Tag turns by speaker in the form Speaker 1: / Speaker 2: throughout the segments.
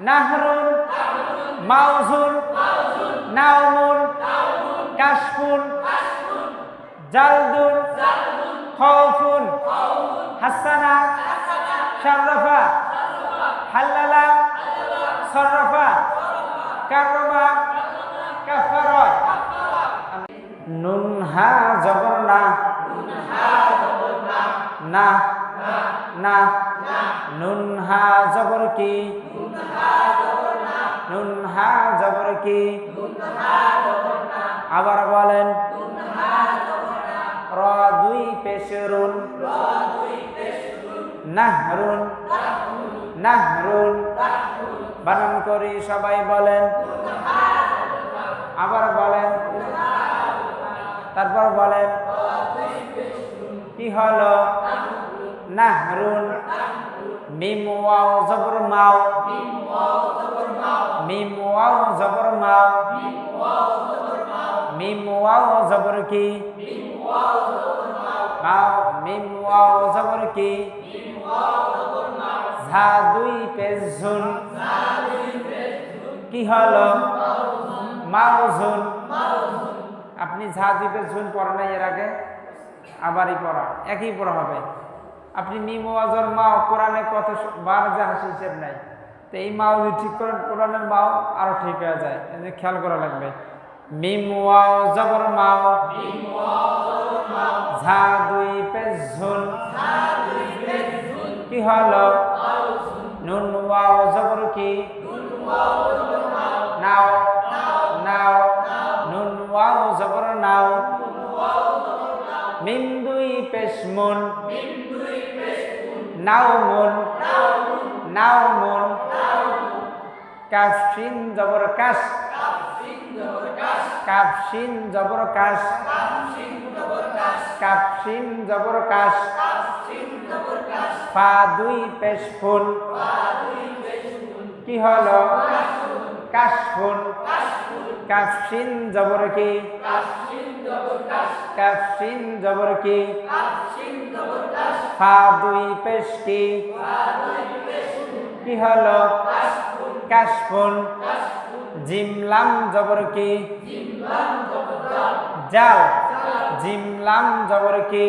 Speaker 1: নাহরুন মাউজুন নাওমুন কাশফুন জালদুন খাউফুন হাসানা শাররাফা হাল্লালা সররাফা কাররামা কাফারা। নুন হা জবর না না না নুন হা জবর কি নুন হা জবর কি আবার বলেন র দুই পেশরুন নাহরুন নাহরুন বানান করি সবাই বলেন আবার বলেন তারপর বলেন কি হলো নাহরুন মিম ওয়াও জবর মাও মিম ওয়াও জবর মাও মিম ওয়াও জবর কি মাও মিম ওয়াও জবর কি ঝা দুই পেশ ঝুন কি হলো মাউজুন। আপনি ঝা দুই পেশ ঝুন পড়েন না এর আগে আবারই পড়া একই পড়া হবে। আপনি মিম ওয়াজর মাও কোরআনে কত বার যে হাসি হিসেব নাই, তো এই মাও যদি ঠিক করেন কোরআনের মাও আরো ঠিক হয়ে যায়, এই খেয়াল করা লাগবে। মিম ওয়াও জবর মাও ঝা দুই পেশ ঝুন কি হলো নুন ওয়াও জবর কি নাও নাও নুন ওয়াও জবর নাও মিম দুই পেশ মুন নাওমুন নাওমুন কাফ শিন জবর কাশ কাফ শিন জবর কাশ কাফ শিন জবর কাশ ফা দুই পেশ ফুল কি হলো কাশফুন কাফ শিন জবর কি কাফ শিন জবর কি ফা দুই পেশ কি হলো কাশফুন জিম লাম জবর কি জাল জিম লাম জবর কি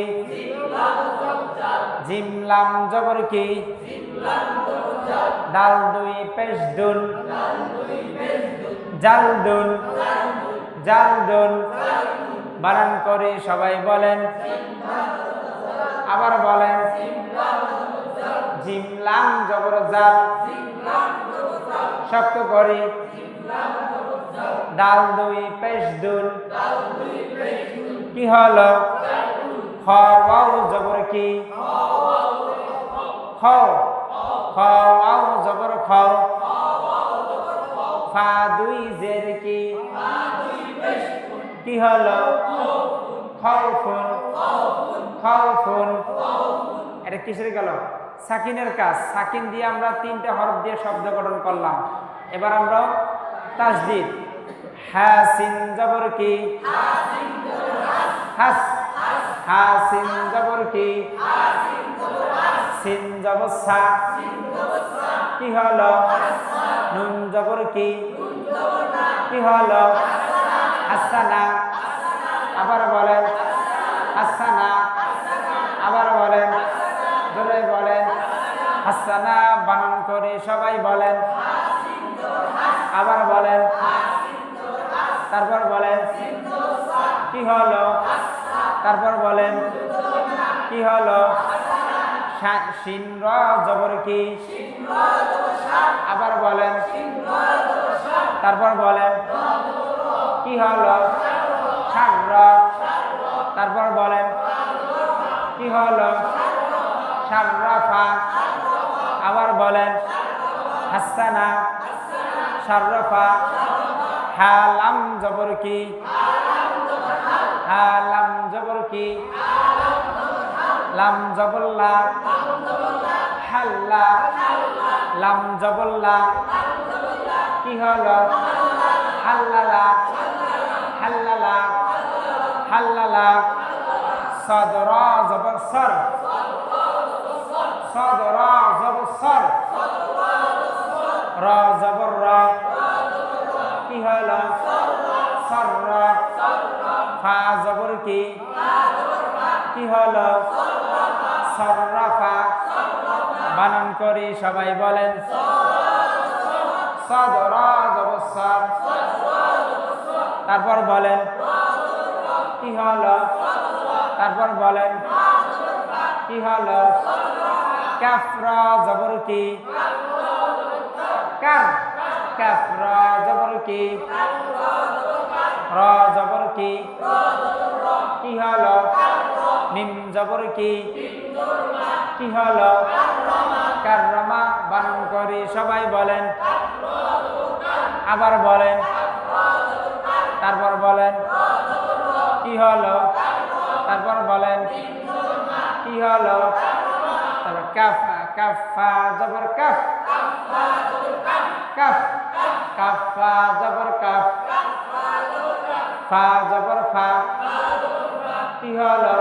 Speaker 1: জিম লাম জবর কি দাল দুই পেশ দুন জালদুন জালদুন বানান করে সবাই বলেন আবার বলেন জিম লাম জবর জাল শক্ত করে দাল দুই পেশ দুন কি হলো খ ওয়াও জবর কি খ খ ওয়াও জবর খ ফা দুই জের কি হলো খাউফুন খাউফুন। এটা কিসের গেল সাকিনের কাজ, সাকিন দিয়ে আমরা তিনটা হরফ দিয়ে শব্দ গঠন করলাম। এবার আমরা তাসদীদ হাসিন জবর কি হাস হাসিন জবর কি সিন জবর সা কি হলো নুন জবর কি হলো হাসানা আবার বলেন হাসানা আবার বলেন জোরে বলেন হাসানা বানান করে সবাই বলেন আবার বলেন তারপর বলেন কি হলো তারপর বলেন কি হলো শিন র জবর কি আবার বলেন তারপর বলেন কি হলো শাররা তারপর বলেন কি হলো শাররাফা আবার বলেন হাসানা শাররাফা হালাম জবর কি হালাম জবর কি লাম জবল্লা হাল্লা লাম জবল্লা কি হলো হাল্লালা হাল্লালা হাল্লালা সদর জবর সর সদর জবর সর র জবর র কি হলো সরর ফা জবর কি হলো সররাফা বানান করি সবাই বলেন সদ র জবর সর তারপর বলেন কি হলো তারপর বলেন কি হলো কাফ র জবর কার কাফ র জবর র জবর কি হলো মিম জবর কি হলো কাররামা বানান করি সবাই বলেন আবার বলেন তারপর বলেন কি হলো তারপর বলেন কি হলো তারপর কাফ কাফা জবর কাফ কাফ কাফা জবর কাফ ফা জবর ফা কি হলো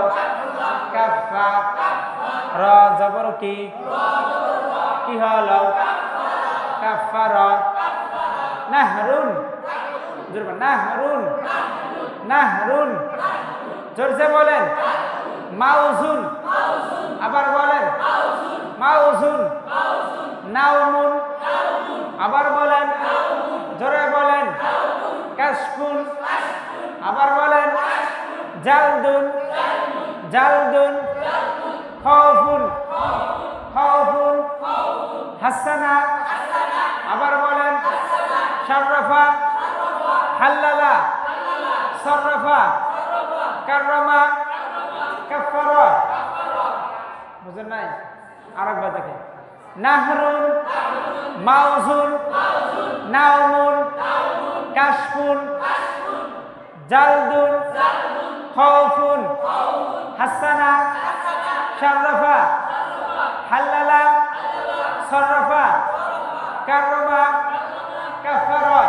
Speaker 1: কাফা র জবর কি হলো কাফার নাহরুন নাহরুন নাহরুন জোরসে বলেন মাউজুন আবার বলেন মাউজুন নাউমুন আবার বলেন জোরে বলেন কাশফুন আবার বলেন জালদুন জালদুন খাউফুন খাউফুন হাসানা আবার বলেন শাররাফা হাল্লালা সররাফা কাররামা কাফারা বুঝেন নাই আরেকবার দেখেন নাহরুন মাউজুন নাউমুন কাশফুন জালদুন খাউফুন হাসানা শাররাফা হাল্লালা সররাফা কাররামা কাফারা